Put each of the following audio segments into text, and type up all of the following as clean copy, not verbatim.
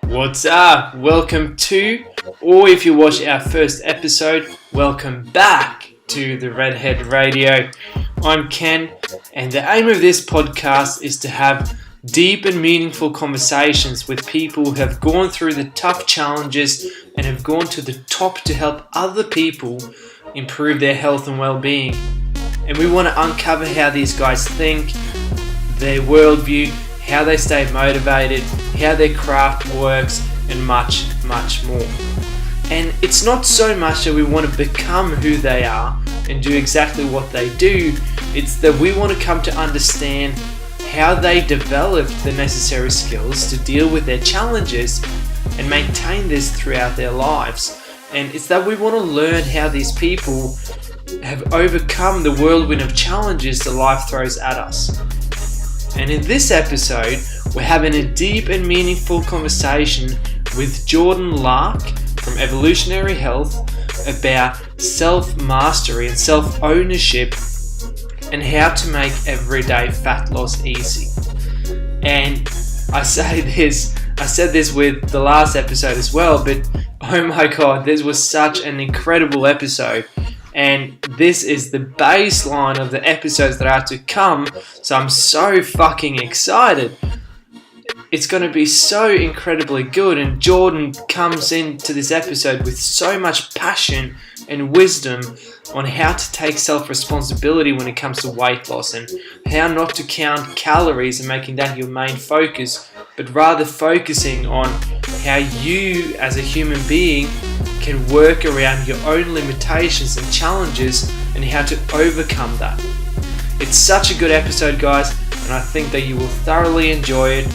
What's up? Welcome to, or if you watch our first episode, welcome back to the Redhead Radio. I'm Ken, and the aim of this podcast is to have deep and meaningful conversations with people who have gone through the tough challenges and have gone to the top to help other people improve their health and well-being. And we want to uncover how these guys think, their worldview, how they stay motivated, how their craft works, and much, much more. And it's not so much that we want to become who they are and do exactly what they do, it's that we want to come to understand how they developed the necessary skills to deal with their challenges and maintain this throughout their lives. And it's that we want to learn how these people have overcome the whirlwind of challenges that life throws at us. And in this episode, we're having a deep and meaningful conversation with Jordan Lark from Evolutionary Health about self-mastery and self-ownership and how to make everyday fat loss easy. And I said this with the last episode as well, but oh my god, this was such an incredible episode. And this is the baseline of the episodes that are to come, so I'm so fucking excited. It's going to be so incredibly good, and Jordan comes into this episode with so much passion and wisdom on how to take self-responsibility when it comes to weight loss and how not to count calories and making that your main focus, but rather focusing on how you as a human being can work around your own limitations and challenges and how to overcome that. It's such a good episode, guys, and I think that you will thoroughly enjoy it.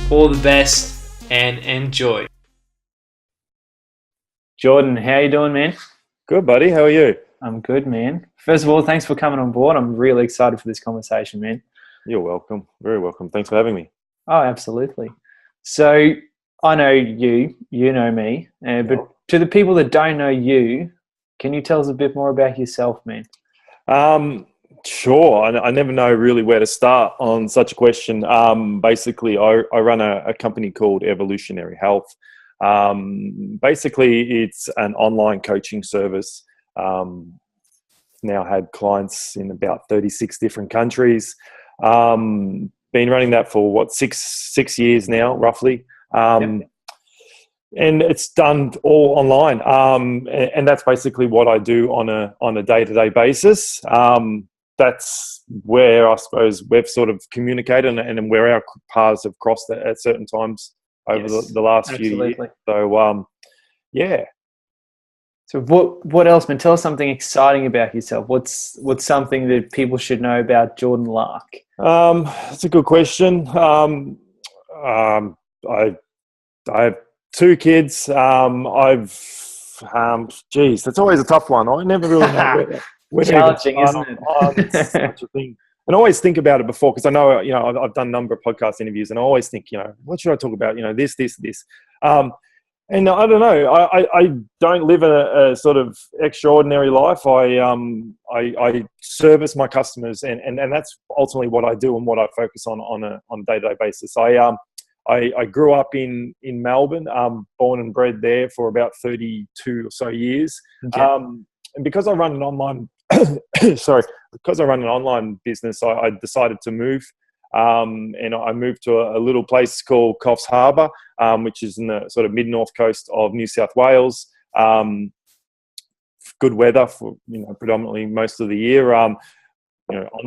All the best and enjoy. Jordan, how you doing, man? Good, buddy. How are you? I'm good, man. First of all, thanks for coming on board. I'm really excited for this conversation, man. You're welcome. Very welcome. Thanks for having me. Oh, absolutely. So I know you know me, but to the people that don't know you, can you tell us a bit more about yourself, man? Sure. I never know really where to start on such a question. Basically, I run a company called Evolutionary Health. Basically, it's an online coaching service. Now had clients in about 36 different countries. Been running that for six years now, roughly. And it's done all online. And that's basically what I do on a day-to-day basis. That's where I suppose we've sort of communicated and where our paths have crossed at certain times over the last few years. So, yeah. So what else, man? Tell us something exciting about yourself. What's something that people should know about Jordan Lark? That's a good question. I have 2 kids. That's always a tough one. I never really know where challenging, isn't it? It's such a thing. And I always think about it before, because I know, I've done a number of podcast interviews, and I always think, what should I talk about? This. And I don't know. I don't live a sort of extraordinary life. I service my customers, and that's ultimately what I do and what I focus on a day-to-day basis. I grew up in Melbourne, born and bred there for about 32 or so years. Okay. And because I run an online, business, I decided to move. And I moved to a little place called Coffs Harbour, which is in the sort of mid-north coast of New South Wales. Good weather for, predominantly most of the year. On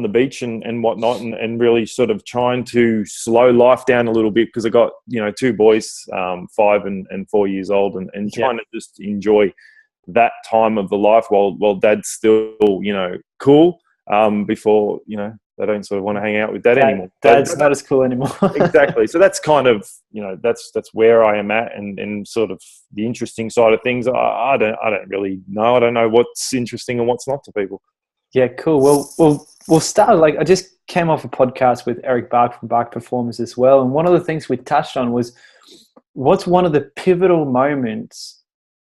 the beach and whatnot, and really sort of trying to slow life down a little bit, because I got, 2 boys, 5 and 4 years old, and trying to just enjoy that time of the life while dad's still, cool, before, they don't sort of want to hang out with dad anymore. Dad's not as cool anymore. Exactly. So that's kind of, that's where I am at, and sort of the interesting side of things. I don't really know. I don't know what's interesting and what's not to people. Yeah, cool. Well, we'll start. I just came off a podcast with Eric Bark from Bark Performance as well, and one of the things we touched on was, what's one of the pivotal moments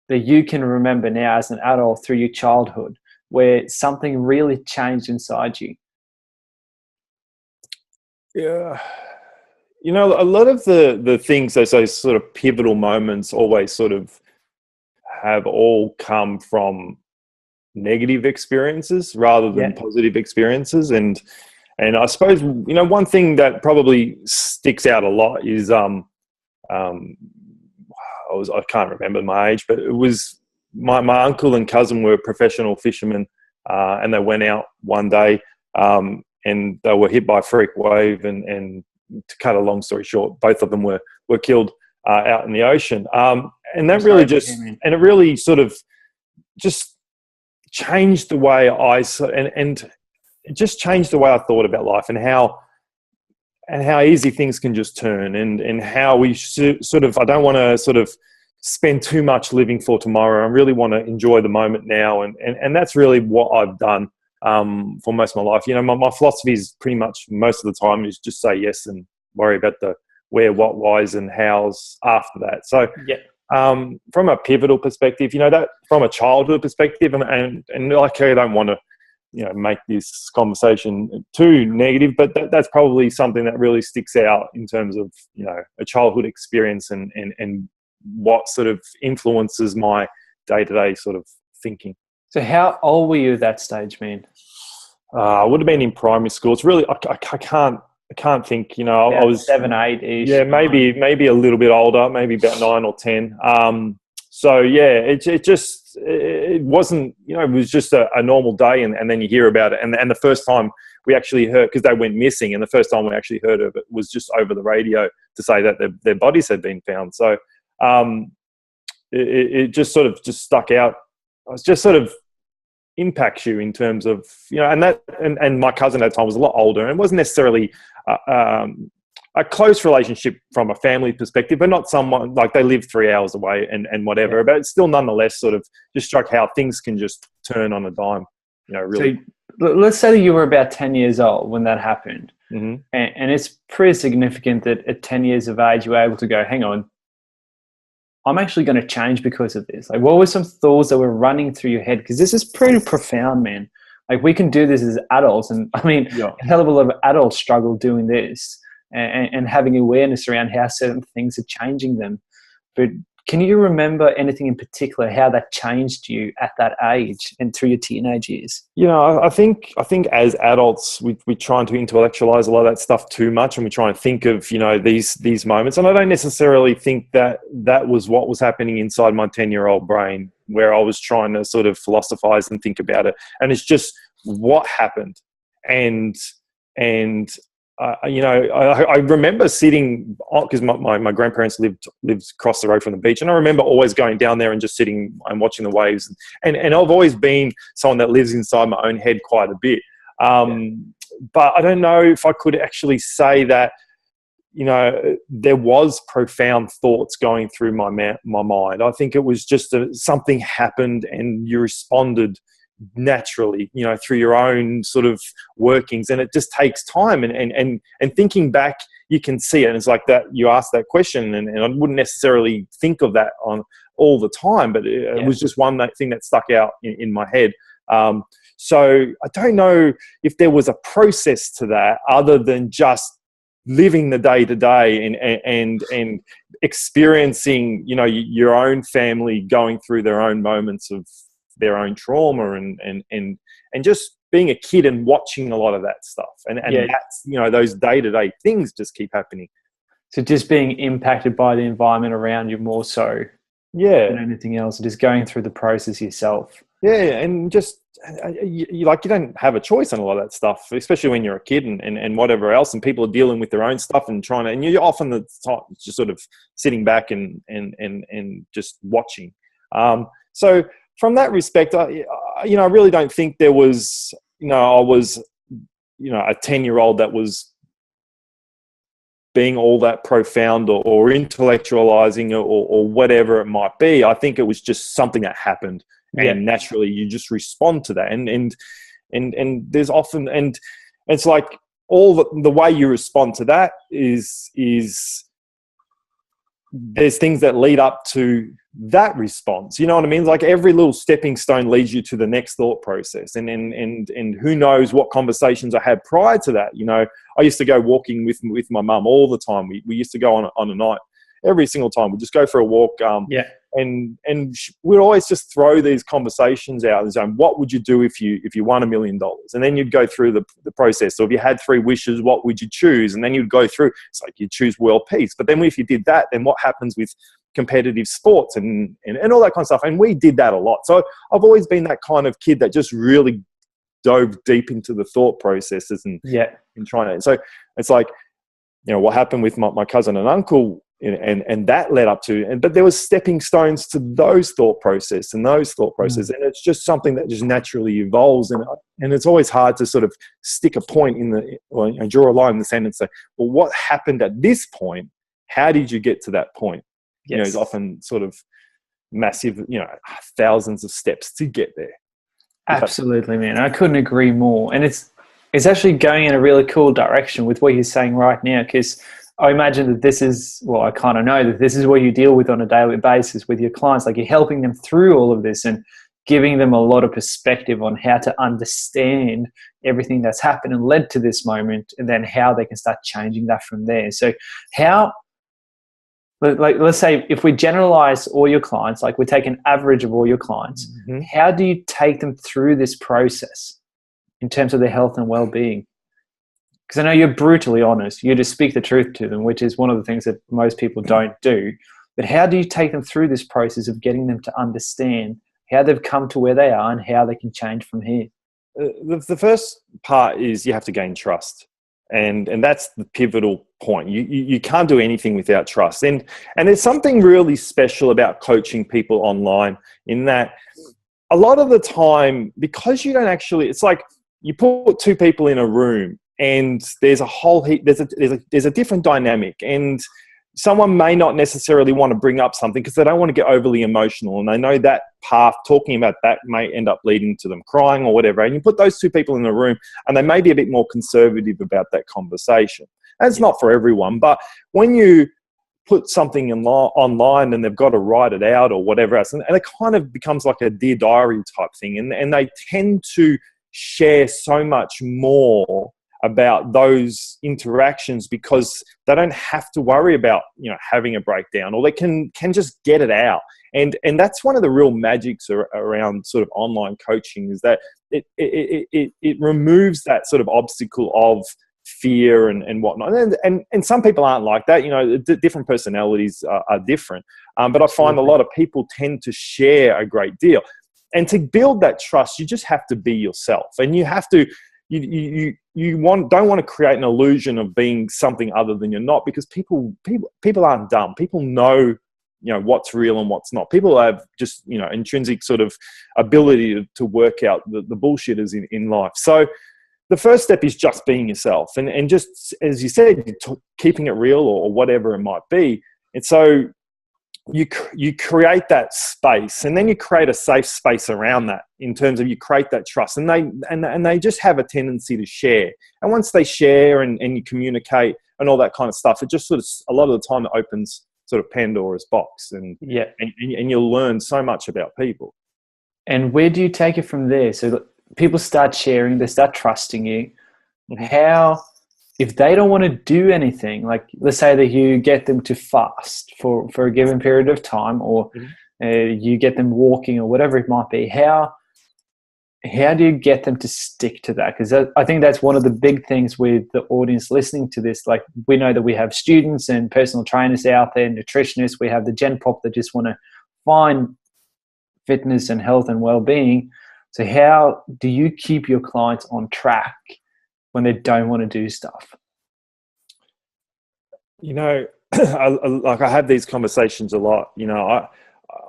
that you can remember now as an adult through your childhood where something really changed inside you? Yeah. You know, a lot of the things, those sort of pivotal moments always sort of have all come from negative experiences rather than Yeah. positive experiences. And I suppose, one thing that probably sticks out a lot is, um, I can't remember my age, but it was my uncle and cousin were professional fishermen, and they went out one day, and they were hit by a freak wave, and to cut a long story short, both of them were killed out in the ocean. And that really and it really sort of just changed the way and it just changed the way I thought about life, and how easy things can just turn, and how we sort of, I don't want to sort of spend too much living for tomorrow. I really want to enjoy the moment now. And that's really what I've done for most of my life. My philosophy is pretty much most of the time is just say yes and worry about the where, what, whys and hows after that. So Yeah. From a pivotal perspective, that from a childhood perspective, and like, I don't want to make this conversation too negative, but that's probably something that really sticks out in terms of a childhood experience, and what sort of influences my day-to-day sort of thinking. So how old were you at that stage, man? I would have been in primary school. It's really, I can't think. I was 7, 8-ish. Yeah, maybe a little bit older, maybe about 9 or 10. So yeah, it wasn't, it was just a normal day, and then you hear about it, and the first time we actually heard, because they went missing, and the first time we actually heard of it was just over the radio to say that their bodies had been found. So it just sort of just stuck out. It just sort of impacts you in terms of, and my cousin at the time was a lot older, and wasn't necessarily a close relationship from a family perspective, but not someone like they lived 3 hours away and whatever. Yeah. But it's still nonetheless sort of just struck how things can just turn on a dime, really. So let's say that you were about 10 years old when that happened. Mm-hmm. And it's pretty significant that at 10 years of age, you were able to go, hang on, I'm actually going to change because of this. Like, what were some thoughts that were running through your head? Because this is pretty profound, man. Like, we can do this as adults. And I mean, a hell of a lot of adults struggle doing this and having awareness around how certain things are changing them. But can you remember anything in particular, how that changed you at that age and through your teenage years? I think as adults, we're trying to intellectualize a lot of that stuff too much, and we're trying to think of, these moments. And I don't necessarily think that was what was happening inside my 10-year-old brain, where I was trying to sort of philosophize and think about it. And it's just what happened. And I remember sitting, because my grandparents lived across the road from the beach, and I remember always going down there and just sitting and watching the waves. And I've always been someone that lives inside my own head quite a bit. But I don't know if I could actually say that, there was profound thoughts going through my mind. I think it was just something happened, and you responded naturally, through your own sort of workings, and it just takes time. And thinking back, you can see it. And it's like that. You asked that question, and I wouldn't necessarily think of that on all the time, but it was just one thing that stuck out in my head. So I don't know if there was a process to that other than just living the day to day and experiencing, your own family going through their own moments of their own trauma and just being a kid and watching a lot of that stuff. And that's, those day-to-day things just keep happening. So just being impacted by the environment around you more so than anything else. Just going through the process yourself. Yeah, and just, you don't have a choice on a lot of that stuff, especially when you're a kid and whatever else, and people are dealing with their own stuff and and you're often the time just sort of sitting back and just watching. So from that respect, I really don't think there was, I was, a 10-year-old that was being all that profound or intellectualizing or whatever it might be. I think it was just something that happened, and naturally you just respond to that. And there's often, and it's like all the way you respond to that is there's things that lead up to that response. You know what I mean? Like every little stepping stone leads you to the next thought process. And who knows what conversations I had prior to that. You know, I used to go walking with my mum all the time. We used to go on a night every single time. We'd just go for a walk. And we'd always just throw these conversations out and say, what would you do if you won $1 million? And then you'd go through the process. So if you had 3 wishes, what would you choose? And then you'd go through, it's like you choose world peace. But then if you did that, then what happens with competitive sports and all that kind of stuff? And we did that a lot. So I've always been that kind of kid that just really dove deep into the thought processes and trying to. So it's like, you know, what happened with my cousin and uncle, and that led up to, but there was stepping stones to those thought process and it's just something that just naturally evolves, and it's always hard to sort of stick a point draw a line in the sand and say, well, what happened at this point? How did you get to that point? You know, it's often sort of massive, you know, thousands of steps to get there. Absolutely, man. I couldn't agree more. And it's actually going in a really cool direction with what you're saying right now, because I imagine that this is, well, I kind of know that this is what you deal with on a daily basis with your clients. Like, you're helping them through all of this and giving them a lot of perspective on how to understand everything that's happened and led to this moment, and then how they can start changing that from there. So how, like, let's say if we generalize all your clients, like we take an average of all your clients, how do you take them through this process in terms of their health and well-being? Because I know you're brutally honest. You just speak the truth to them, which is one of the things that most people don't do. But how do you take them through this process of getting them to understand how they've come to where they are and how they can change from here? The first part is you have to gain trust. And that's the pivotal point. You can't do anything without trust. And there's something really special about coaching people online, in that a lot of the time, because you don't actually, it's like you put 2 people in a room, and there's a whole heap, there's a different dynamic, and someone may not necessarily want to bring up something because they don't want to get overly emotional, and they know that path, talking about that may end up leading to them crying or whatever. And you put those 2 people in the room, and they may be a bit more conservative about that conversation. And it's not for everyone, but when you put something online and they've got to write it out or whatever else, and it kind of becomes like a Dear Diary type thing, and they tend to share so much more about those interactions because they don't have to worry about, you know, having a breakdown, or they can just get it out. And that's one of the real magics around sort of online coaching, is that it removes that sort of obstacle of fear and whatnot. And some people aren't like that. You know, different personalities are different. But I find a lot of people tend to share a great deal. And to build that trust, you just have to be yourself, and you have to. You don't want to create an illusion of being something other than you're not, because people aren't dumb. People know, you know, what's real and what's not. People have just, you know, intrinsic sort of ability to work out the bullshitters in life. So the first step is just being yourself, and just, as you said, keeping it real or whatever it might be. And so you create that space, and then you create a safe space around that, in terms of you create that trust, and they just have a tendency to share. And once they share and you communicate and all that kind of stuff, it just sort of, a lot of the time, it opens sort of Pandora's box, and you'll learn so much about people. And where do you take it from there? So people start sharing, they start trusting you. How, if they don't want to do anything, like let's say that you get them to fast for a given period of time, or you get them walking or whatever it might be, how do you get them to stick to that? Because I think that's one of the big things with the audience listening to this. Like, we know that we have students and personal trainers out there, nutritionists, we have the Gen Pop that just want to find fitness and health and well-being. So how do you keep your clients on track when they don't want to do stuff? You know, I have these conversations a lot. You know,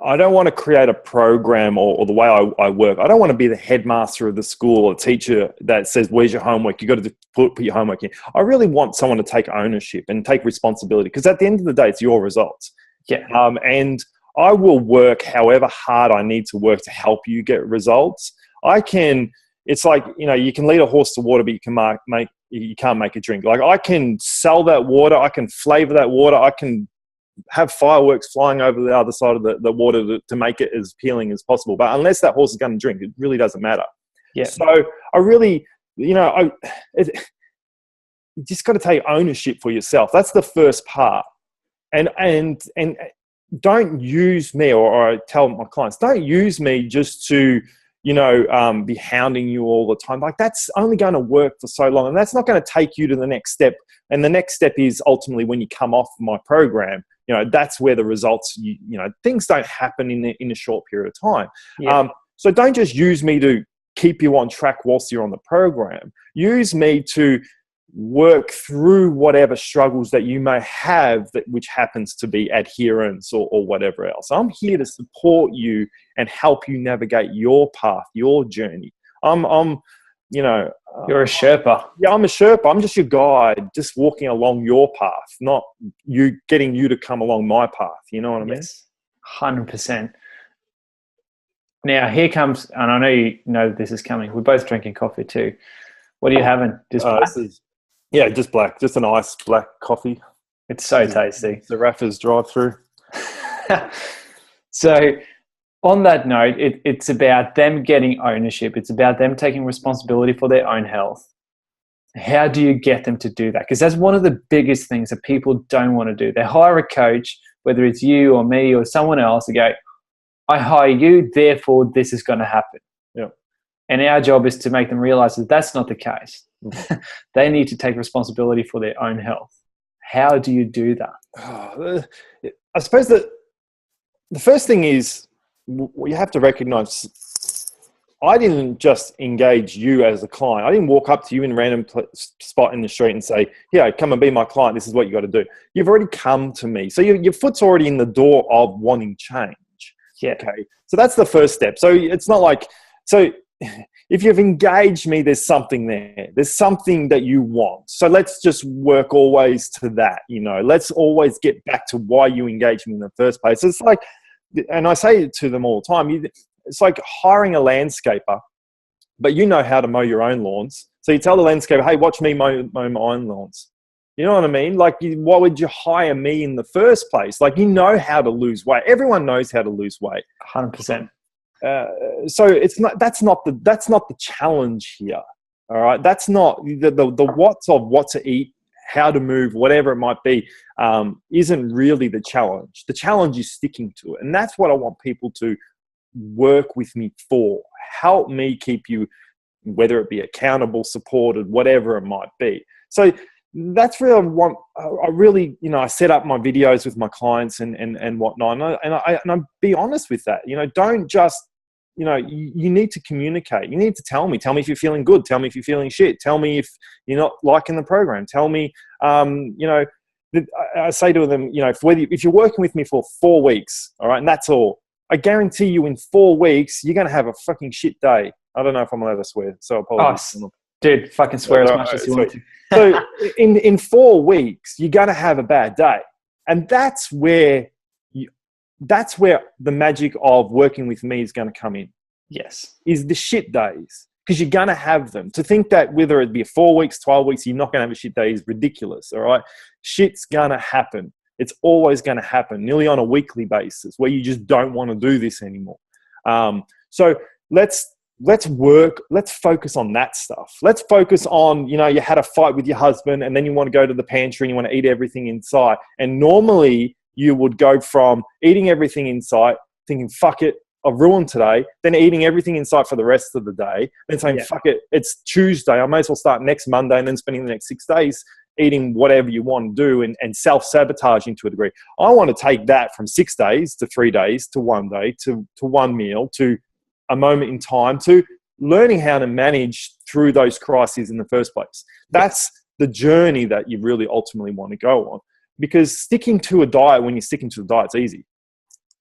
I don't want to create a program or the way I work. I don't want to be the headmaster of the school or teacher that says, where's your homework? You got to put your homework in. I really want someone to take ownership and take responsibility, because at the end of the day, it's your results. Yeah. And I will work however hard I need to work to help you get results. It's like, you know, you can lead a horse to water, but you can't make a drink. Like, I can sell that water, I can flavor that water, I can have fireworks flying over the other side of the water to make it as appealing as possible. But unless that horse is going to drink, it really doesn't matter. Yeah. So I really, you just got to take ownership for yourself. That's the first part. And don't use me, or I tell my clients, don't use me just to, be hounding you all the time. Like, that's only going to work for so long, and that's not going to take you to the next step. And the next step is ultimately when you come off my program. That's where the results. Things don't happen in a short period of time. Yeah. So don't just use me to keep you on track whilst you're on the program. Use me to work through whatever struggles that you may have, which happens to be adherence or whatever else. I'm here to support you and help you navigate your path, your journey. You're a Sherpa. Yeah, I'm a Sherpa. I'm just your guide, just walking along your path, not getting you to come along my path. You know what I mean? Yes, 100%. Now here comes, and I know you know this is coming. We're both drinking coffee too. What are you having? Just black? Just black. Just an iced black coffee. It's so tasty. The Raffers drive-through. So on that note, it's about them getting ownership. It's about them taking responsibility for their own health. How do you get them to do that? Because that's one of the biggest things that people don't want to do. They hire a coach, whether it's you or me or someone else, to go, I hire you, therefore this is going to happen. Yeah. And our job is to make them realize that that's not the case. They need to take responsibility for their own health. How do you do that? I suppose that the first thing is you have to recognize I didn't just engage you as a client. I didn't walk up to you in a random spot in the street and say, yeah, come and be my client. This is what you got to do. You've already come to me. So your foot's already in the door of wanting change. Yeah. Okay. So that's the first step. So it's not like, so if you've engaged me, there's something there. There's something that you want. So let's just work always to that, let's always get back to why you engaged me in the first place. It's like, and I say it to them all the time, it's like hiring a landscaper, but you know how to mow your own lawns. So you tell the landscaper, hey, watch me mow my own lawns. You know what I mean? Like, why would you hire me in the first place? Like, you know how to lose weight. Everyone knows how to lose weight. 100%. So that's not the challenge here. All right. That's not the what's of what to eat, how to move, whatever it might be, isn't really the challenge. The challenge is sticking to it. And that's what I want people to work with me for. Help me keep you, whether it be accountable, supported, whatever it might be. So that's really I set up my videos with my clients and whatnot. And I be honest with that. Don't just, you need to communicate. You need to tell me if you're feeling good. Tell me if you're feeling shit. Tell me if you're not liking the program. Tell me, I say to them, if you're working with me for 4 weeks, all right, and that's all, I guarantee you in 4 weeks, you're going to have a fucking shit day. I don't know if I'm allowed to swear, so apologies. Oh, dude, fucking swear as much as you want to. So in 4 weeks, you're going to have a bad day. And that's where the magic of working with me is going to come in. Yes. Is the shit days. Because you're going to have them. To think that whether it be 4 weeks, 12 weeks, you're not going to have a shit day is ridiculous, all right? Shit's going to happen. It's always going to happen, nearly on a weekly basis, where you just don't want to do this anymore. So let's work. Let's focus on that stuff. Let's focus on, you had a fight with your husband and then you want to go to the pantry and you want to eat everything inside. And normally you would go from eating everything inside, thinking, fuck it, I've ruined today, then eating everything inside for the rest of the day, then saying, fuck it, it's Tuesday, I may as well start next Monday, and then spending the next 6 days eating whatever you want to do and self-sabotaging to a degree. I want to take that from 6 days to 3 days to 1 day to one meal to a moment in time to learning how to manage through those crises in the first place. That's the journey that you really ultimately want to go on, because sticking to a diet, when you're sticking to a diet, it's easy.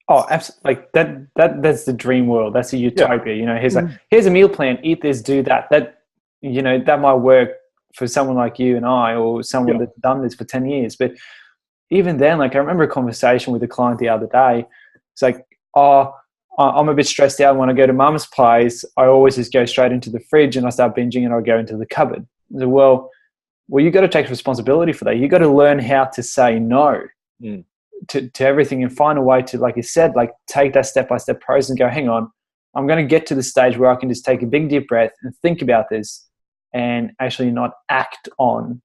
Oh, absolutely! Like that's the dream world. That's a utopia. Here's a meal plan. Eat this, do that. That might work for someone like you and I, or someone that's done this for 10 years. But even then, like, I remember a conversation with a client the other day. It's like, I'm a bit stressed out when I go to mum's place. I always just go straight into the fridge and I start binging and I go into the cupboard. I said, well, you got to take responsibility for that. You got to learn how to say no. to everything, and find a way to, like you said, like take that step-by-step process and go, hang on, I'm going to get to the stage where I can just take a big deep breath and think about this and actually not act on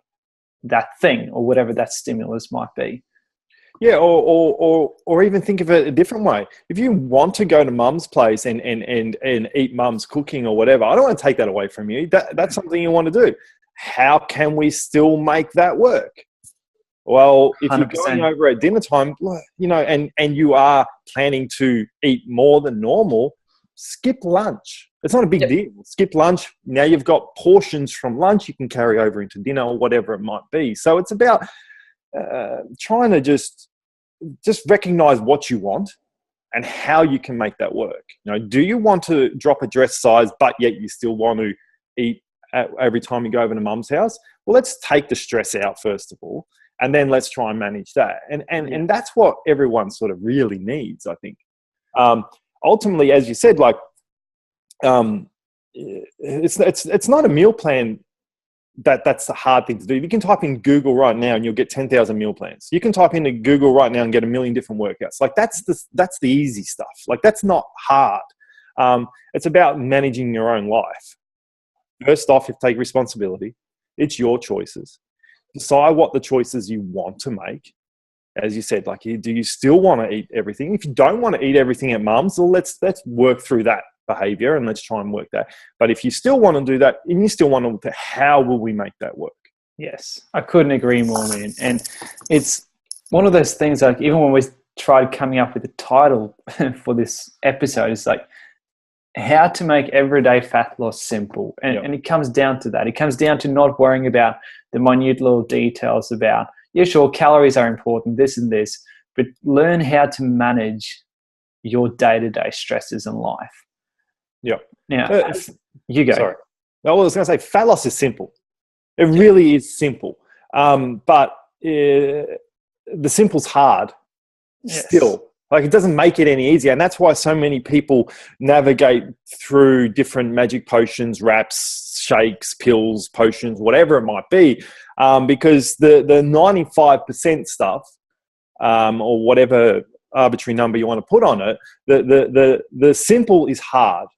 that thing or whatever that stimulus might be. Yeah, or even think of it a different way. If you want to go to mum's place and eat mum's cooking or whatever, I don't want to take that away from you. That's something you want to do. How can we still make that work? Well, if 100%. You're going over at dinner time, you know, and you are planning to eat more than normal, skip lunch. It's not a big deal. Skip lunch. Now you've got portions from lunch you can carry over into dinner or whatever it might be. So it's about trying to just recognize what you want and how you can make that work. You know, do you want to drop a dress size, but yet you still want to eat every time you go over to mum's house? Well, let's take the stress out first of all, and then let's try and manage that. And that's what everyone sort of really needs, I think. Ultimately, as you said, like it's not a meal plan. That's the hard thing to do. You can type in Google right now and you'll get 10,000 meal plans. You can type into Google right now and get a million different workouts. Like that's the easy stuff. Like that's not hard. It's about managing your own life. First off, you take responsibility. It's your choices. Decide what the choices you want to make. As you said, like, do you still want to eat everything? If you don't want to eat everything at mum's, well, let's work through that behavior and let's try and work that. But if you still want to do that and you still want to, how will we make that work? Yes, I couldn't agree more, man. And it's one of those things, like even when we tried coming up with the title for this episode, it's like how to make everyday fat loss simple. And it comes down to that. It comes down to not worrying about the minute little details about, yeah, sure, calories are important, this and this, but learn how to manage your day-to-day stresses in life. Yeah. Now, you go. Sorry. I was going to say fat loss is simple. It really is simple. But the simple's hard still. Like it doesn't make it any easier. And that's why so many people navigate through different magic potions, wraps, shakes, pills, potions, whatever it might be. Because the 95% stuff, or whatever arbitrary number you want to put on it, the simple is hard.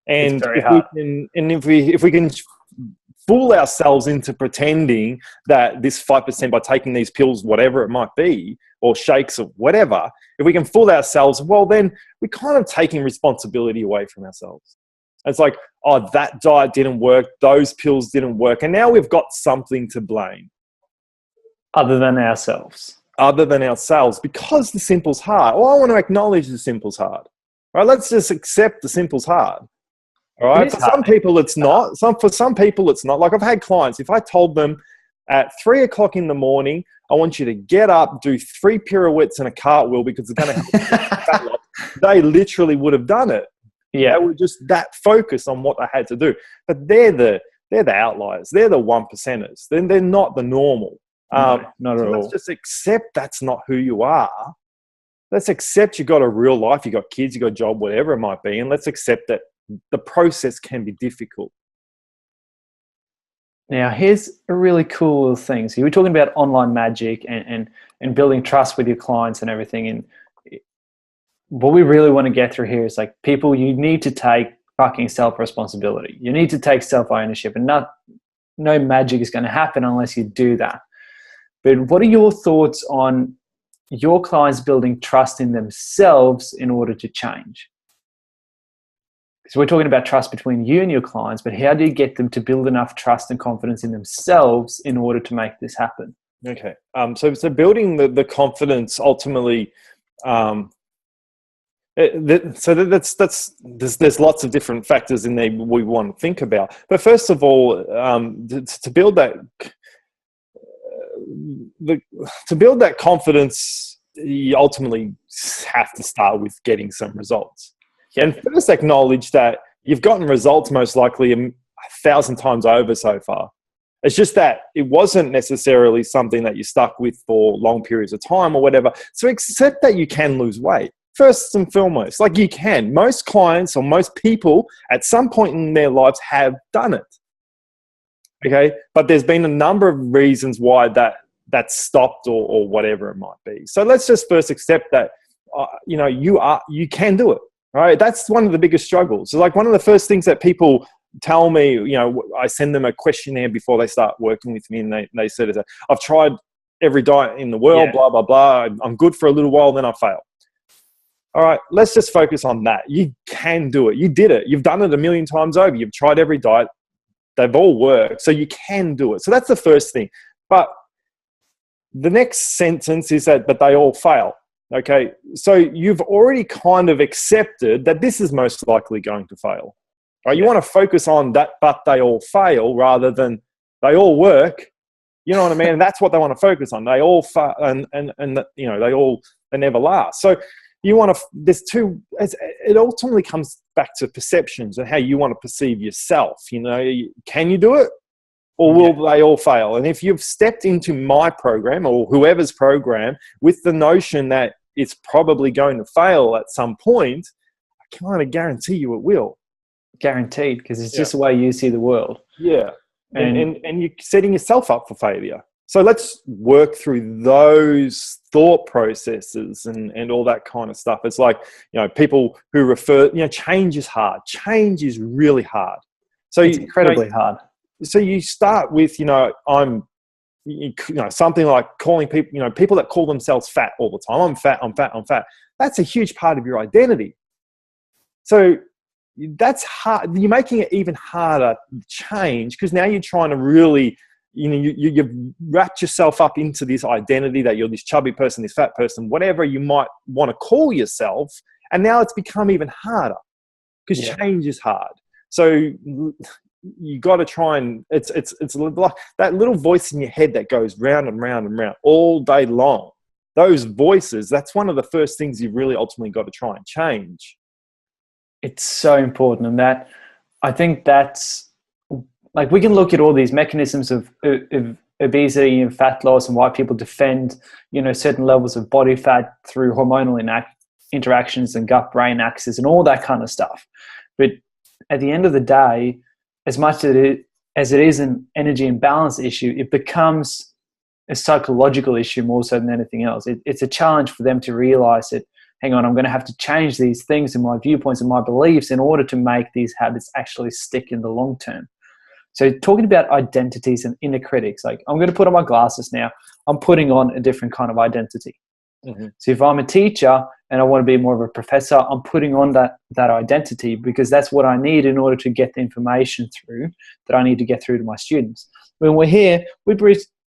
And if we can fool ourselves into pretending that this 5% by taking these pills, whatever it might be, or shakes or whatever, if we can fool ourselves, well, then we're kind of taking responsibility away from ourselves. It's like, oh, that diet didn't work, those pills didn't work, and now we've got something to blame. Other than ourselves. Because the simple's hard. Well, I want to acknowledge the simple's hard. All right, let's just accept the simple's hard. All right. For some people, it's not. For some people, it's not. Like I've had clients, if I told them at 3 o'clock in the morning, I want you to get up, do 3 pirouettes and a cartwheel because it's going to help you fat loss, they literally would have done it. Yeah. They were just that focused on what they had to do. But they're the outliers. They're the 1%ers. Then they're not the normal. Not at all. Let's just accept that's not who you are. Let's accept you've got a real life, you've got kids, you've got a job, whatever it might be, and let's accept that the process can be difficult. Now, here's a really cool little thing. So you were talking about online magic and building trust with your clients and everything. And what we really want to get through here is like, people, you need to take fucking self-responsibility. You need to take self-ownership, and no magic is going to happen unless you do that. But what are your thoughts on your clients building trust in themselves in order to change? So we're talking about trust between you and your clients, but how do you get them to build enough trust and confidence in themselves in order to make this happen? Okay. So building the confidence ultimately, there's lots of different factors in there we want to think about. But first of all, to build that confidence, you ultimately have to start with getting some results. And first acknowledge that you've gotten results most likely 1,000 times over so far. It's just that it wasn't necessarily something that you stuck with for long periods of time or whatever. So accept that you can lose weight. First and foremost, like you can. Most clients or most people at some point in their lives have done it. Okay? But there's been a number of reasons why that that's stopped or whatever it might be. So let's just first accept that, you can do it, right? That's one of the biggest struggles. So like one of the first things that people tell me, I send them a questionnaire before they start working with me, and they said, I've tried every diet in the world, blah, blah, blah. I'm good for a little while, then I fail. All right, let's just focus on that. You can do it. You did it. You've done it a million times over. You've tried every diet. They've all worked. So you can do it. So that's the first thing. But the next sentence is that, but they all fail. Okay, so you've already kind of accepted that this is most likely going to fail. Right? You want to focus on that, but they all fail, rather than they all work. You know what I mean? And that's what they want to focus on. They all fail, and they never last. So you want to. It ultimately comes back to perceptions and how you want to perceive yourself. Can you do it, or will they all fail? And if you've stepped into my program or whoever's program with the notion that it's probably going to fail at some point, I kind of guarantee you it will. Guaranteed, because it's just the way you see the world. Yeah. And you're setting yourself up for failure. So let's work through those thought processes and all that kind of stuff. It's like, people who refer, change is hard. Change is really hard. So it's incredibly hard. So you start with, something like calling people, people that call themselves fat all the time. I'm fat, I'm fat, I'm fat. That's a huge part of your identity. So that's hard. You're making it even harder to change, because now you're trying to really, you've wrapped yourself up into this identity that you're this chubby person, this fat person, whatever you might want to call yourself. And now it's become even harder because change is hard. So you got to try and it's like that little voice in your head that goes round and round and round all day long. Those voices, that's one of the first things you've really ultimately got to try and change. It's so important. And that, I think that's, like, we can look at all these mechanisms of obesity and fat loss and why people defend, certain levels of body fat through hormonal interactions and gut-brain axis and all that kind of stuff. But at the end of the day, as much as it is an energy imbalance issue, it becomes a psychological issue more so than anything else. It's a challenge for them to realize that, hang on, I'm going to have to change these things and my viewpoints and my beliefs in order to make these habits actually stick in the long term. So talking about identities and inner critics, like, I'm going to put on my glasses now. I'm putting on a different kind of identity. Mm-hmm. So if I'm a teacher and I want to be more of a professor, I'm putting on that identity, because that's what I need in order to get the information through that I need to get through to my students. When we're here, we're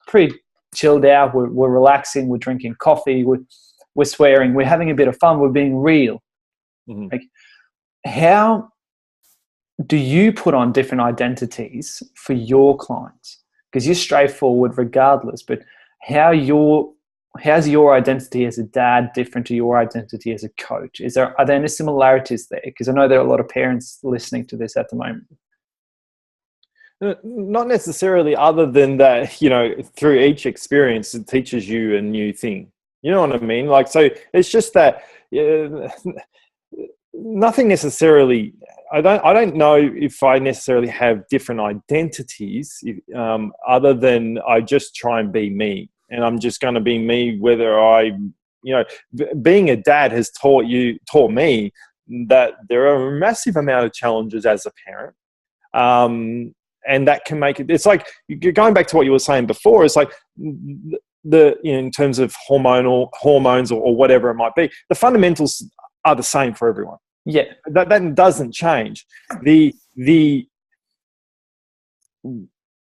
pretty chilled out. We're relaxing. We're drinking coffee. We're swearing. We're having a bit of fun. We're being real. Mm-hmm. Like, how do you put on different identities for your clients? Because you're straightforward regardless, but how's your identity as a dad different to your identity as a coach? Are there any similarities there? Because I know there are a lot of parents listening to this at the moment. Not necessarily, other than that, through each experience, it teaches you a new thing. You know what I mean? Like, so it's just that nothing necessarily. I don't know if I necessarily have different identities, other than I just try and be me, and I'm just going to be me. Whether being a dad has taught me that there are a massive amount of challenges as a parent, and that can make it. It's like, going back to what you were saying before. It's like in terms of hormones or whatever it might be, the fundamentals are the same for everyone. Yeah, that doesn't change. The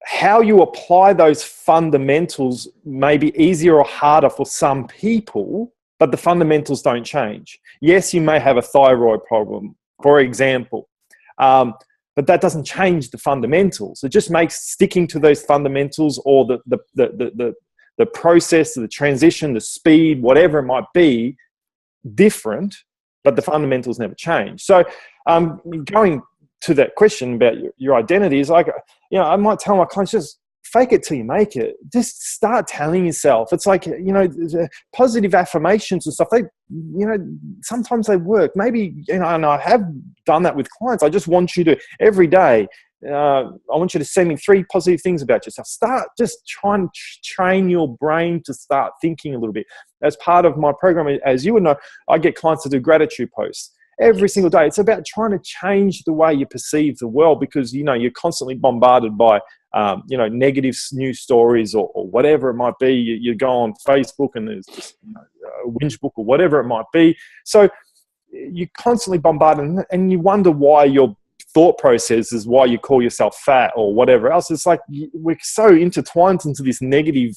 how you apply those fundamentals may be easier or harder for some people, but the fundamentals don't change. Yes, you may have a thyroid problem, for example, but that doesn't change the fundamentals. It just makes sticking to those fundamentals, or the process, the transition, the speed, whatever it might be, different. But the fundamentals never change. So going to that question about your identity is like, I might tell my clients, just fake it till you make it. Just start telling yourself. It's like, positive affirmations and stuff. They, sometimes they work. Maybe, and I have done that with clients. I just want you to, every day, I want you to send me 3 positive things about yourself. Start just trying to train your brain to start thinking a little bit. As part of my program, as you would know, I get clients to do gratitude posts every single day. It's about trying to change the way you perceive the world, because, you know, you're constantly bombarded by, you know, negative news stories or whatever it might be. You go on Facebook and there's just, you know, a whinge book or whatever it might be. So you're constantly bombarded, and you wonder why your thought process is why you call yourself fat or whatever else. It's like we're so intertwined into this negative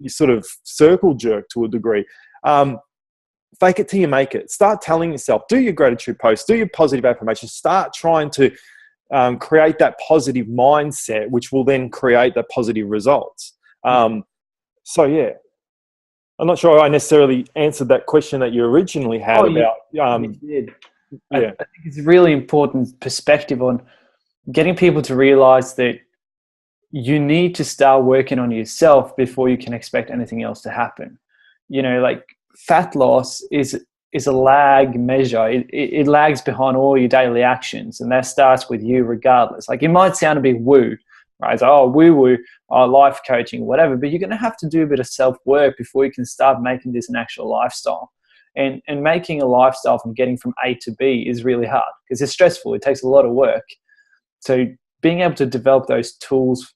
sort of circle jerk to a degree. Fake it till you make it. Start telling yourself, do your gratitude posts, do your positive affirmations, start trying to create that positive mindset, which will then create the positive results. So yeah, I'm not sure I necessarily answered that question that you originally had about. You did. Yeah. I think it's a really important perspective on getting people to realize that you need to start working on yourself before you can expect anything else to happen. You know, like fat loss is a lag measure. It lags behind all your daily actions, and that starts with you regardless. Like, it might sound a bit woo, right? It's, oh, woo-woo, oh, life coaching, whatever, but you're going to have to do a bit of self-work before you can start making this an actual lifestyle. And making a lifestyle from getting from A to B is really hard because it's stressful. It takes a lot of work. So being able to develop those tools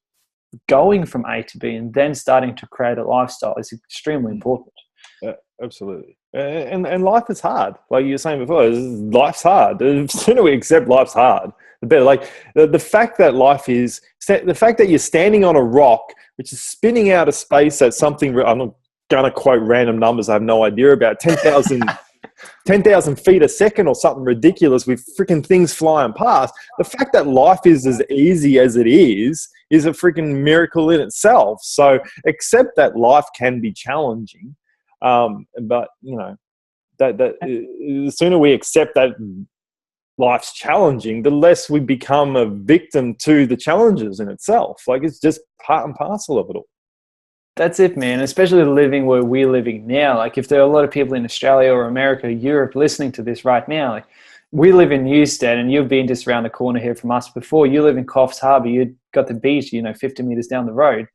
going from A to B and then starting to create a lifestyle is extremely important. Yeah, absolutely. And life is hard. Like you were saying before, life's hard. The sooner we accept life's hard, the better. Like the fact that the fact that you're standing on a rock, which is spinning out of space at something, I'm not going to quote random numbers I have no idea about, 10,000 feet a second or something ridiculous with freaking things flying past. The fact that life is as easy as it is a freaking miracle in itself. So accept that life can be challenging. But, you know, that the sooner we accept that life's challenging, the less we become a victim to the challenges in itself. Like, it's just part and parcel of it all. That's it, man. Especially living where we're living now. Like, if there are a lot of people in Australia or America, Europe listening to this right now, like, we live in Newstead, and you've been just around the corner here from us before. You live in Coffs Harbour. You got the beach, 50 meters down the road.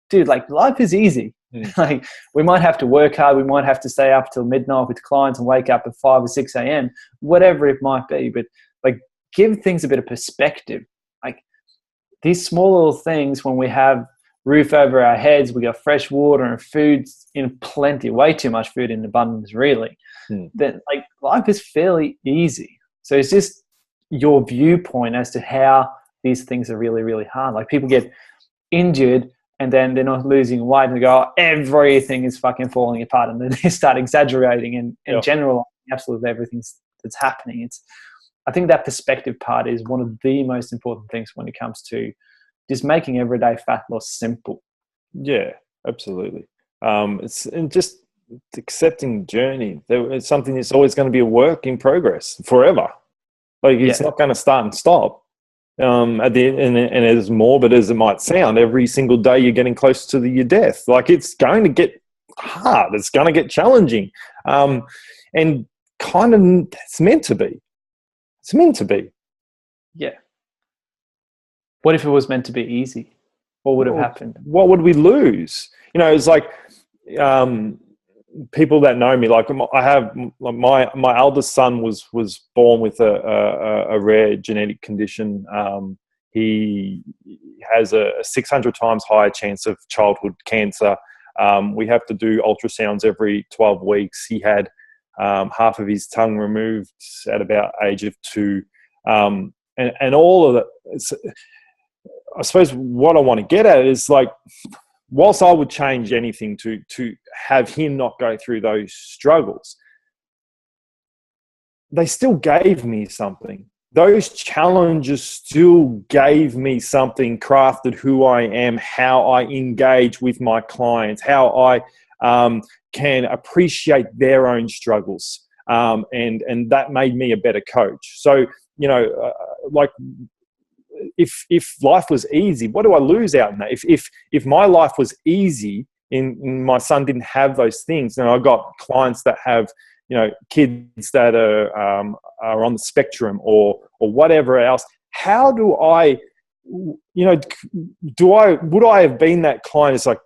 Dude, like, life is easy. Like, we might have to work hard. We might have to stay up till midnight with clients and wake up at 5 or 6 a.m., whatever it might be. But, like, give things a bit of perspective. Like, these small little things, when we have roof over our heads, we got fresh water and food in plenty, way too much food in abundance, really. Then, like, life is fairly easy. So it's just your viewpoint as to how these things are really, really hard. Like, people get injured and then they're not losing weight and they go, oh, everything is fucking falling apart, and then they start exaggerating and generalizing absolutely everything that's happening. I think that perspective part is one of the most important things when it comes to just making everyday fat loss simple. Yeah, absolutely. It's just accepting the journey. It's something that's always going to be a work in progress forever. Like, it's not going to start and stop. At the end, and as morbid as it might sound, every single day you're getting close to your death. Like, it's going to get hard. It's going to get challenging. And kind of, it's meant to be. It's meant to be. Yeah. What if it was meant to be easy? What would have happened? What would we lose? It's like people that know me. Like, I have my eldest son was born with a rare genetic condition. He has a 600 times higher chance of childhood cancer. We have to do ultrasounds every 12 weeks. He had half of his tongue removed at about age of 2, and all of that. I suppose what I want to get at is, like, whilst I would change anything to have him not go through those struggles, they still gave me something. Those challenges still gave me something, crafted who I am, how I engage with my clients, how I can appreciate their own struggles. And that made me a better coach. So, like, if life was easy, what do I lose out in that? If my life was easy and my son didn't have those things, and I got clients that have, kids that are on the spectrum or whatever else, how do I would I have been that client? It's like,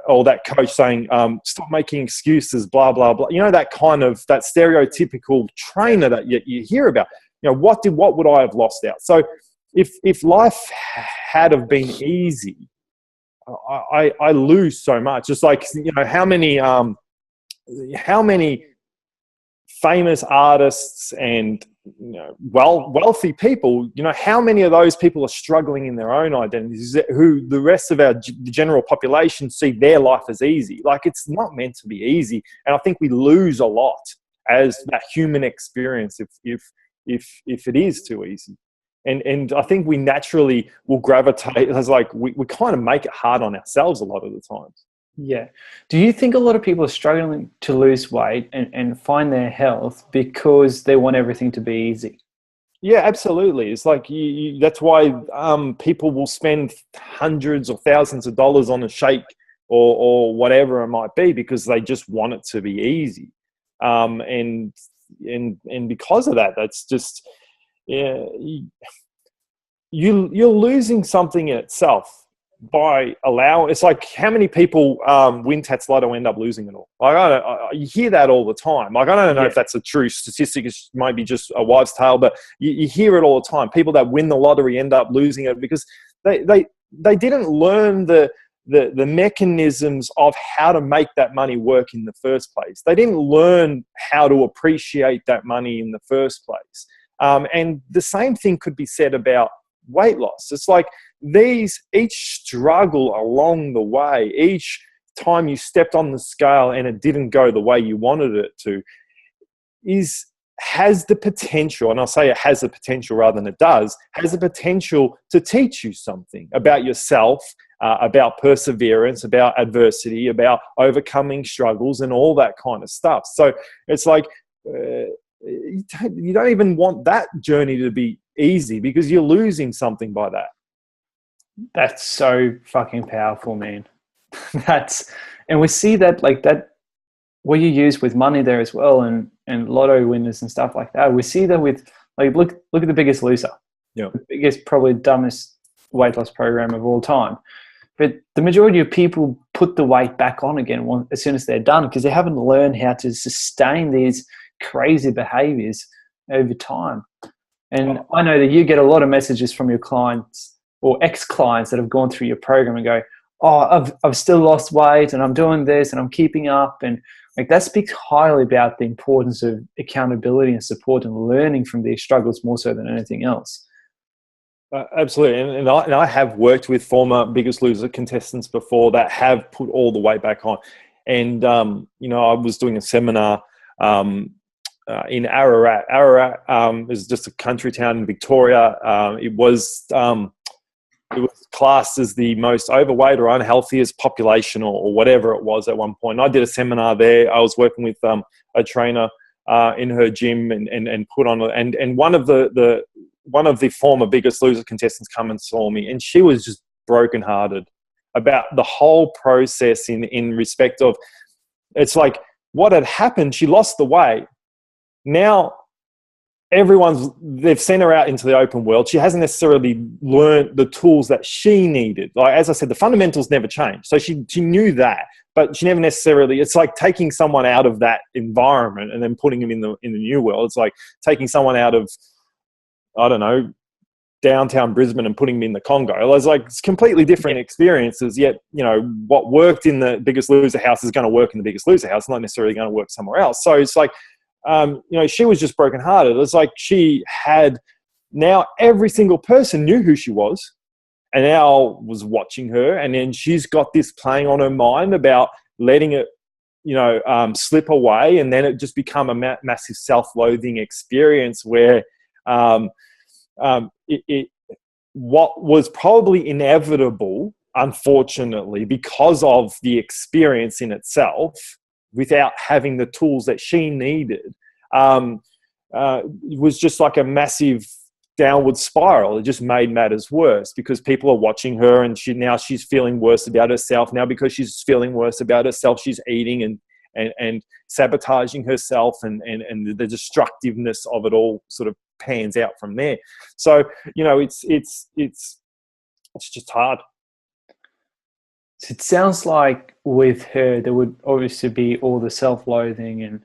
or that coach saying, stop making excuses, blah, blah, blah. That stereotypical trainer that you hear about. What would I have lost out? So if life had have been easy, I lose so much. It's like, how many famous artists and wealthy people, how many of those people are struggling in their own identities, who the rest of the general population see their life as easy. Like, it's not meant to be easy. And I think we lose a lot as that human experience if it is too easy. And I think we naturally will gravitate, as like we kind of make it hard on ourselves a lot of the times. Yeah. Do you think a lot of people are struggling to lose weight and find their health because they want everything to be easy? Yeah, absolutely. It's like that's why people will spend hundreds or thousands of dollars on a shake or whatever it might be, because they just want it to be easy. And because of that, that's just, you're losing something in itself by allowing. It's like, how many people win Tats Lotto end up losing it all? Like, you hear that all the time. Like, I don't know if that's a true statistic. It might be just a wives' tale, but you hear it all the time. People that win the lottery end up losing it because they didn't learn the mechanisms of how to make that money work in the first place. They didn't learn how to appreciate that money in the first place. And the same thing could be said about weight loss. It's like each struggle along the way, each time you stepped on the scale and it didn't go the way you wanted it to, has the potential, and I'll say it has the potential rather than it does, has the potential to teach you something about yourself, about perseverance, about adversity, about overcoming struggles and all that kind of stuff. So it's like, you don't even want that journey to be easy, because you're losing something by that. That's so fucking powerful, man. And we see that, like, that what you use with money there as well, and lotto winners and stuff like that. We see that with, like, look at The Biggest Loser. Yeah. The biggest, probably dumbest weight loss program of all time. But the majority of people put the weight back on again as soon as they're done, because they haven't learned how to sustain these crazy behaviors over time. And I know that you get a lot of messages from your clients or ex-clients that have gone through your program and go, oh, I've still lost weight and I'm doing this and I'm keeping up. And like, that speaks highly about the importance of accountability and support and learning from these struggles more so than anything else. Absolutely. And I have worked with former Biggest Loser contestants before that have put all the weight back on. And, I was doing a seminar in Ararat. Ararat is just a country town in Victoria. It was classed as the most overweight or unhealthiest population or whatever it was at one point. And I did a seminar there. I was working with a trainer in her gym and put on and one of the former Biggest Loser contestants come and saw me, and she was just brokenhearted about the whole process in respect of, it's like, what had happened, she lost the weight. Now they've sent her out into the open world. She hasn't necessarily learned the tools that she needed. Like, as I said, the fundamentals never changed. So she knew that, but she never necessarily, it's like taking someone out of that environment and then putting them in the new world. It's like taking someone out of, I don't know, downtown Brisbane and putting them in the Congo. It's completely different experiences, yet, what worked in the Biggest Loser house is going to work in the Biggest Loser house, not necessarily going to work somewhere else. So it's like, she was just brokenhearted. It's like she had, now every single person knew who she was and now was watching her. And then she's got this playing on her mind about letting it, slip away. And then it just become a massive self-loathing experience where what was probably inevitable, unfortunately, because of the experience in itself, without having the tools that she needed, it was just like a massive downward spiral. It just made matters worse because people are watching her, and she's feeling worse about herself. Now, because she's feeling worse about herself, she's eating and sabotaging herself, and the destructiveness of it all sort of pans out from there. So, it's it's just hard. It sounds like with her, there would obviously be all the self-loathing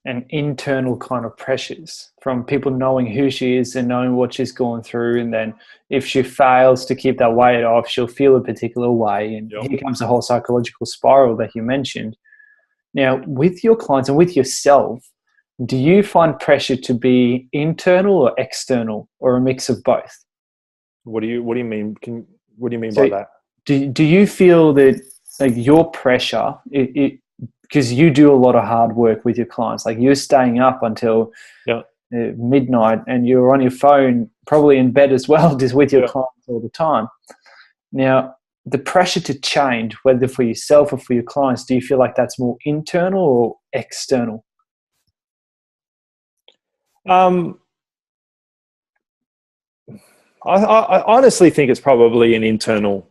and internal kind of pressures from people knowing who she is and knowing what she's gone through. And then if she fails to keep that weight off, she'll feel a particular way. And here comes the whole psychological spiral that you mentioned. Now, with your clients and with yourself, do you find pressure to be internal or external, or a mix of both? What do you mean? What do you mean by that? Do you feel that like your pressure, because you do a lot of hard work with your clients, like you're staying up until midnight and you're on your phone, probably in bed as well, just with your clients all the time. Now, the pressure to change, whether for yourself or for your clients, do you feel like that's more internal or external? I honestly think it's probably an internal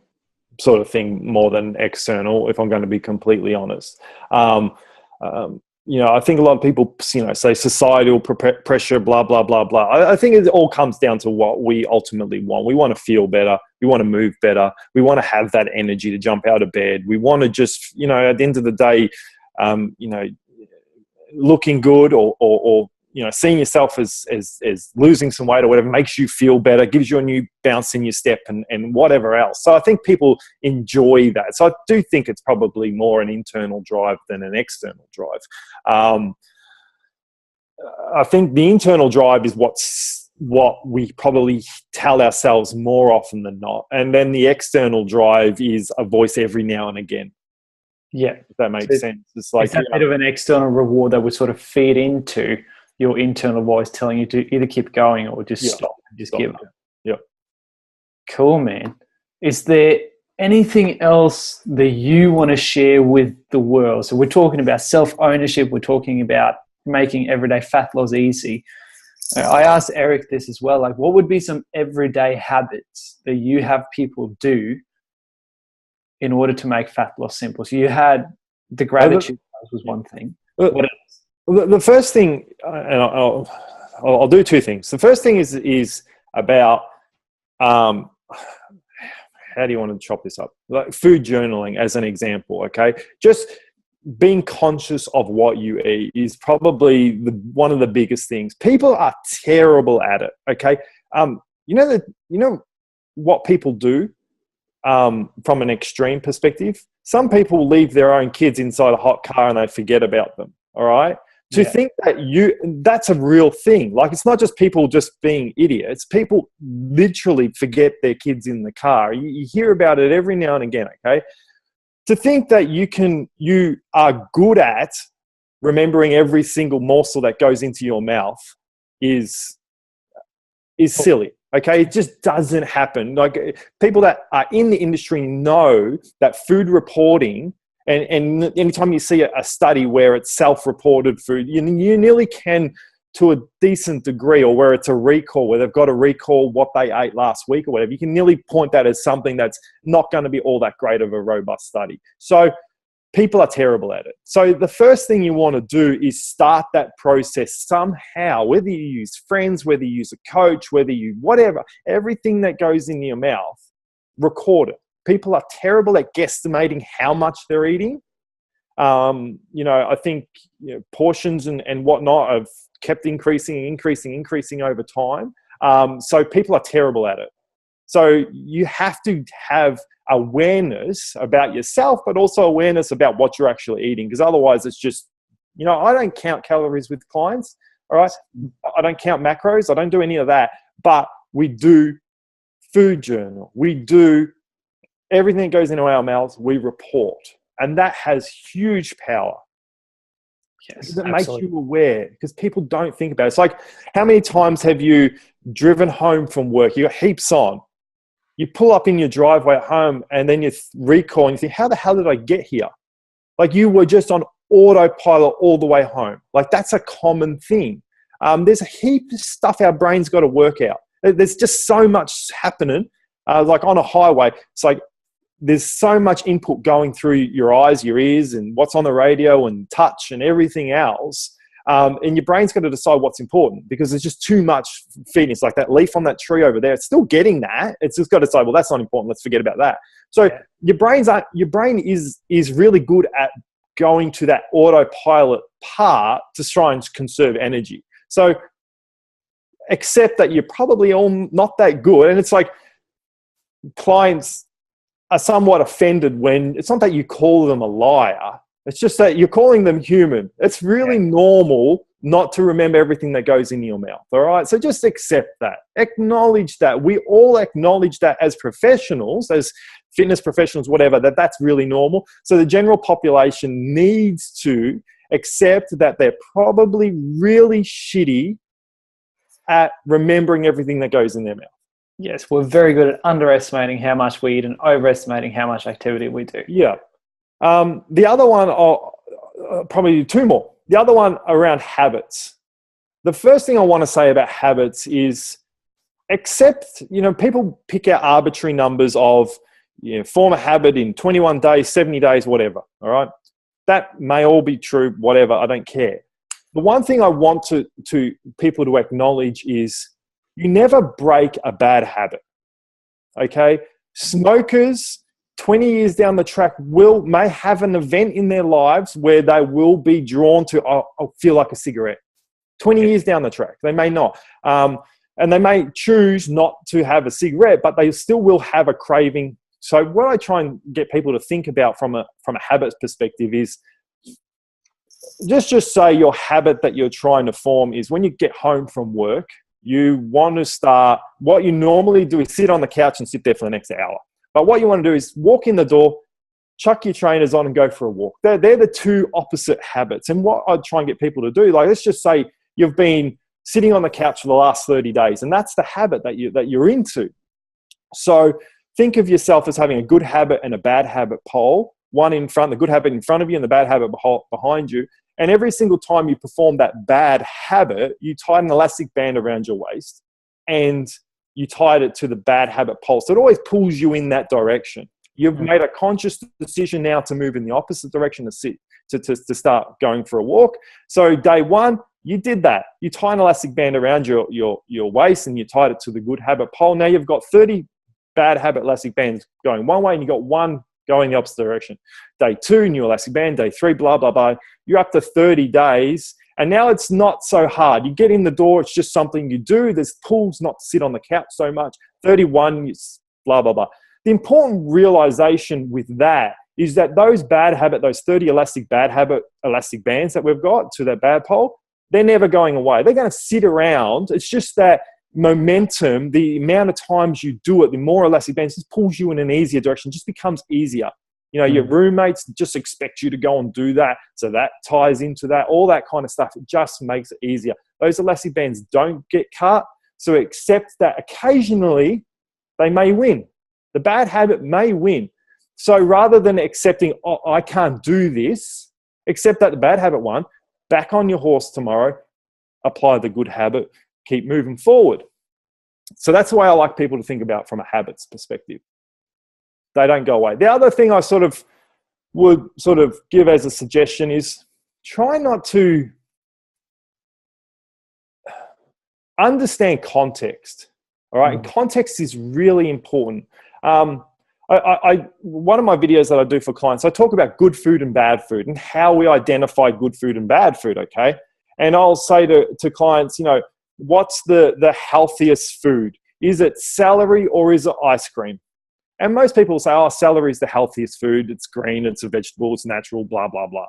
sort of thing more than external, if I'm going to be completely honest. I think a lot of people, say societal pressure, blah, blah, blah, blah. I think it all comes down to what we ultimately want. We want to feel better. We want to move better. We want to have that energy to jump out of bed. We want to just, at the end of the day, looking good or seeing yourself as losing some weight or whatever makes you feel better, gives you a new bounce in your step and whatever else. So I think people enjoy that. So I do think it's probably more an internal drive than an external drive. I think the internal drive is what we probably tell ourselves more often than not. And then the external drive is a voice every now and again. Yeah. If that makes sense. It's like a bit of an external reward that would sort of feed into your internal voice telling you to either keep going or just stop and just give up. Yeah. Cool, man. Is there anything else that you want to share with the world? So we're talking about self-ownership. We're talking about making everyday fat loss easy. I asked Eric this as well. Like, what would be some everyday habits that you have people do in order to make fat loss simple? So you had the gratitude was one thing. What else? The first thing, and I'll do two things. The first thing is about how do you want to chop this up? Like food journaling, as an example. Okay, just being conscious of what you eat is probably one of the biggest things. People are terrible at it. Okay, what people do from an extreme perspective. Some people leave their own kids inside a hot car and they forget about them. All right. To think that that's a real thing. Like, it's not just people just being idiots. People literally forget their kids in the car. You hear about it every now and again, okay? To think that you are good at remembering every single morsel that goes into your mouth is silly, okay? It just doesn't happen. Like, people that are in the industry know that food reporting, and anytime you see a study where it's self-reported food, you nearly can, to a decent degree, or where it's a recall, where they've got to recall what they ate last week or whatever, you can nearly point that as something that's not going to be all that great of a robust study. So people are terrible at it. So the first thing you want to do is start that process somehow, whether you use friends, whether you use a coach, whether you, whatever, everything that goes in your mouth, record it. People are terrible at guesstimating how much they're eating. I think portions and whatnot have kept increasing over time. So people are terrible at it. So you have to have awareness about yourself, but also awareness about what you're actually eating. Because otherwise it's just, I don't count calories with clients. All right. I don't count macros. I don't do any of that. But we do food journal. We do everything that goes into our mouths, we report. And that has huge power. Yes, because it makes you aware, because people don't think about it. It's like, how many times have you driven home from work? You got heaps on. You pull up in your driveway at home and then you recall and you think, how the hell did I get here? Like, you were just on autopilot all the way home. Like, that's a common thing. There's a heap of stuff our brain's got to work out. There's just so much happening. Like on a highway, it's like there's so much input going through your eyes, your ears, and what's on the radio and touch and everything else. And your brain's got to decide what's important, because there's just too much feeding. It's like that leaf on that tree over there. It's still getting that. It's just got to decide, well, that's not important. Let's forget about that. So your brain is really good at going to that autopilot part to try and conserve energy. So accept that you're probably all not that good. And it's like, clients are somewhat offended when it's not that you call them a liar. It's just that you're calling them human. It's really normal not to remember everything that goes in your mouth. All right. So just accept that. Acknowledge that. We all acknowledge that as professionals, as fitness professionals, whatever, that's really normal. So the general population needs to accept that they're probably really shitty at remembering everything that goes in their mouth. Yes, we're very good at underestimating how much we eat and overestimating how much activity we do. Yeah. The other one, probably two more. The other one around habits. The first thing I want to say about habits is accept, people pick out arbitrary numbers of, form a habit in 21 days, 70 days, whatever. All right. That may all be true, whatever. I don't care. The one thing I want to people to acknowledge is you never break a bad habit. Okay. Smokers 20 years down the track may have an event in their lives where they will be drawn to, I feel like a cigarette. 20 years down the track, they may not. And they may choose not to have a cigarette, but they still will have a craving. So what I try and get people to think about from a habits perspective is, just say your habit that you're trying to form is when you get home from work, you want to start, what you normally do is sit on the couch and sit there for the next hour. But what you want to do is walk in the door, chuck your trainers on and go for a walk. They're the two opposite habits. And what I try and get people to do, like, let's just say you've been sitting on the couch for the last 30 days, and that's the habit that you're into. So think of yourself as having a good habit and a bad habit pole, one in front, the good habit in front of you and the bad habit behind you. And every single time you perform that bad habit, you tie an elastic band around your waist and you tied it to the bad habit pole. So it always pulls you in that direction. You've made a conscious decision now to move in the opposite direction, to start going for a walk. So day one, you did that. You tie an elastic band around your waist and you tied it to the good habit pole. Now you've got 30 bad habit elastic bands going one way and you've got one going the opposite direction. Day two, new elastic band. Day three, blah, blah, blah. You're up to 30 days. And now it's not so hard. You get in the door. It's just something you do. There's pulls not to sit on the couch so much. 31, blah, blah, blah. The important realization with that is that those 30 bad habit elastic bands that we've got to that bad pole, they're never going away. They're going to sit around. It's just that momentum, the amount of times you do it, the more elastic bands just pulls you in an easier direction, just becomes easier. Your roommates just expect you to go and do that. So that ties into that, all that kind of stuff. It just makes it easier. Those elastic bands don't get cut. So accept that occasionally they may win. The bad habit may win. So rather than accepting, oh, I can't do this, accept that the bad habit won, back on your horse tomorrow, apply the good habit, keep moving forward. So that's the way I like people to think about from a habits perspective. They don't go away. The other thing I would give as a suggestion is try not to understand context. All right. Context is really important. One of my videos that I do for clients, I talk about good food and bad food and how we identify good food and bad food. Okay. And I'll say to clients, what's the healthiest food? Is it celery or is it ice cream? And most people say, oh, celery is the healthiest food. It's green, it's a vegetable, it's natural, blah, blah, blah.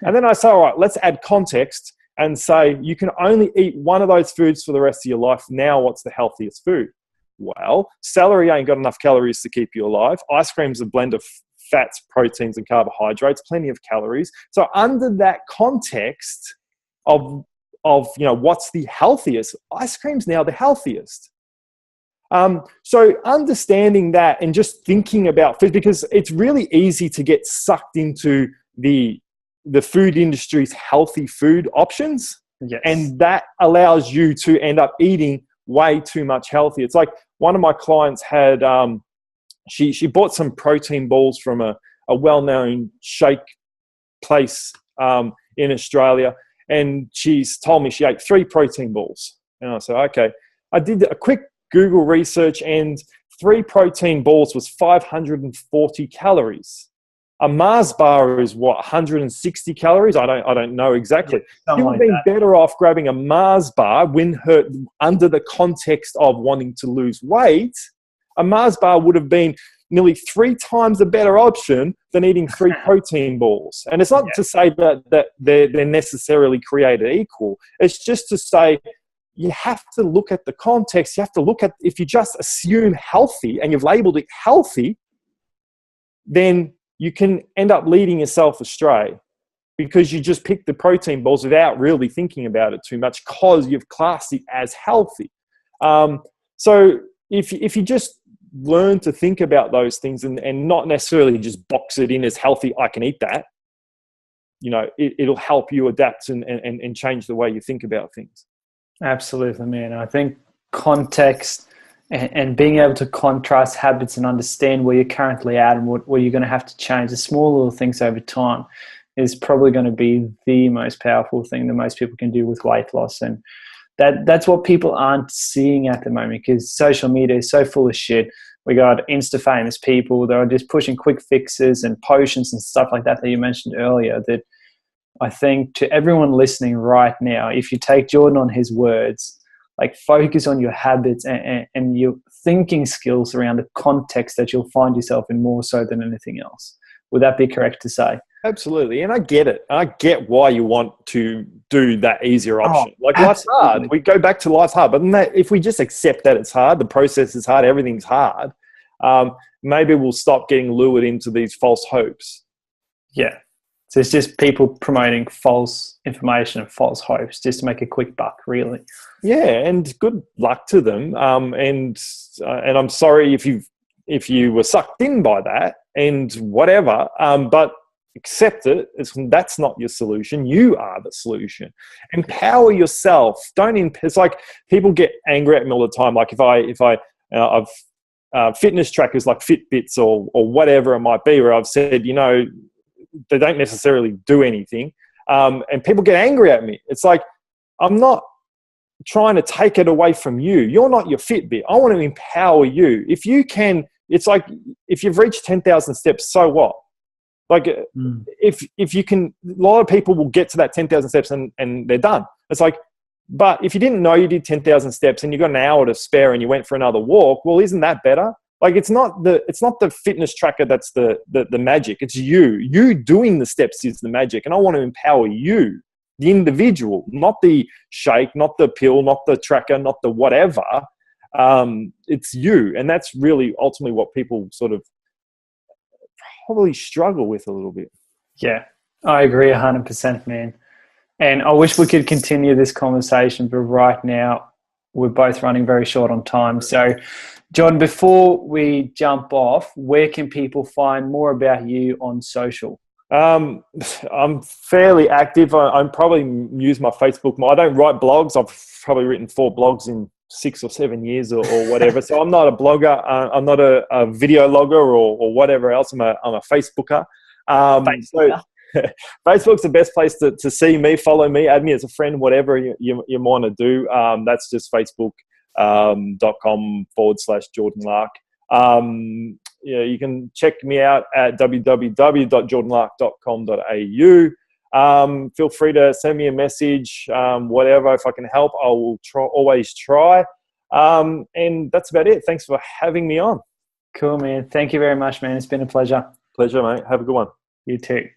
And then I say, all right, let's add context and say you can only eat one of those foods for the rest of your life. Now, what's the healthiest food? Well, celery ain't got enough calories to keep you alive. Ice cream's a blend of fats, proteins, and carbohydrates, plenty of calories. So under that context of what's the healthiest, ice cream's now the healthiest. So understanding that and just thinking about food, because it's really easy to get sucked into the food industry's healthy food options. Yes. And that allows you to end up eating way too much healthy. It's like one of my clients had, she bought some protein balls from a well-known shake place in Australia. and she's told me she ate 3 protein balls. And I said, okay. I did a quick Google research, and 3 protein balls was 540 calories. A Mars bar is what, 160 calories? I don't know exactly. Yeah, you would have been better off grabbing a Mars bar when under the context of wanting to lose weight. A Mars bar would have been nearly 3 times a better option than eating 3 protein balls. And it's not to say that they're necessarily created equal. It's just to say you have to look at the context. You have to look at, if you just assume healthy and you've labeled it healthy, then you can end up leading yourself astray because you just pick the protein balls without really thinking about it too much because you've classed it as healthy. So if you just learn to think about those things and not necessarily just box it in as healthy, I can eat that, it'll help you adapt and change the way you think about things. Absolutely, man. I think context and being able to contrast habits and understand where you're currently at and what you're going to have to change, the small little things over time, is probably going to be the most powerful thing that most people can do with weight loss. And that's what people aren't seeing at the moment because social media is so full of shit. We got Insta famous people that are just pushing quick fixes and potions and stuff like that you mentioned earlier, that I think to everyone listening right now, if you take Jordan on his words, like focus on your habits and your thinking skills around the context that you'll find yourself in more so than anything else. Would that be correct to say? Absolutely. And I get it. I get why you want to do that easier option. Life's hard. We go back to life's hard. But if we just accept that it's hard, the process is hard, everything's hard, maybe we'll stop getting lured into these false hopes. Yeah. So it's just people promoting false information and false hopes just to make a quick buck, really. Yeah, and good luck to them. And I'm sorry if you were sucked in by that and whatever. But accept it. That's not your solution. You are the solution. Empower yourself. It's like people get angry at me all the time. Like I've fitness trackers like Fitbits or whatever it might be, where I've said, they don't necessarily do anything. And people get angry at me. It's like, I'm not trying to take it away from you. You're not your Fitbit. I want to empower you. If you can, it's like, if you've reached 10,000 steps, so what? Like if you can, a lot of people will get to that 10,000 steps and they're done. It's like, but if you didn't know you did 10,000 steps and you got an hour to spare and you went for another walk, well, isn't that better? Like it's not the fitness tracker that's the magic. It's you doing the steps is the magic. And I want to empower you, the individual, not the shake, not the pill, not the tracker, not the whatever. It's you. And that's really ultimately what people sort of probably struggle with a little bit. Yeah, I agree 100%, man. And I wish we could continue this conversation, but right now we're both running very short on time. So, John, before we jump off, where can people find more about you on social? I'm fairly active. I probably use my Facebook more. I don't write blogs. I've probably written 4 blogs in 6 or 7 years or whatever. So I'm not a blogger. I'm not a video logger or whatever else. I'm a Facebooker. So Facebook's the best place to see me, follow me, add me as a friend, whatever you want to do. That's just facebook.com/Jordan Lark. You can check me out at www.jordanlark.com.au. Feel free to send me a message, whatever. If I can help, I will always try. And that's about it. Thanks for having me on. Cool, man. Thank you very much, man. It's been a pleasure. Pleasure, mate. Have a good one. You too.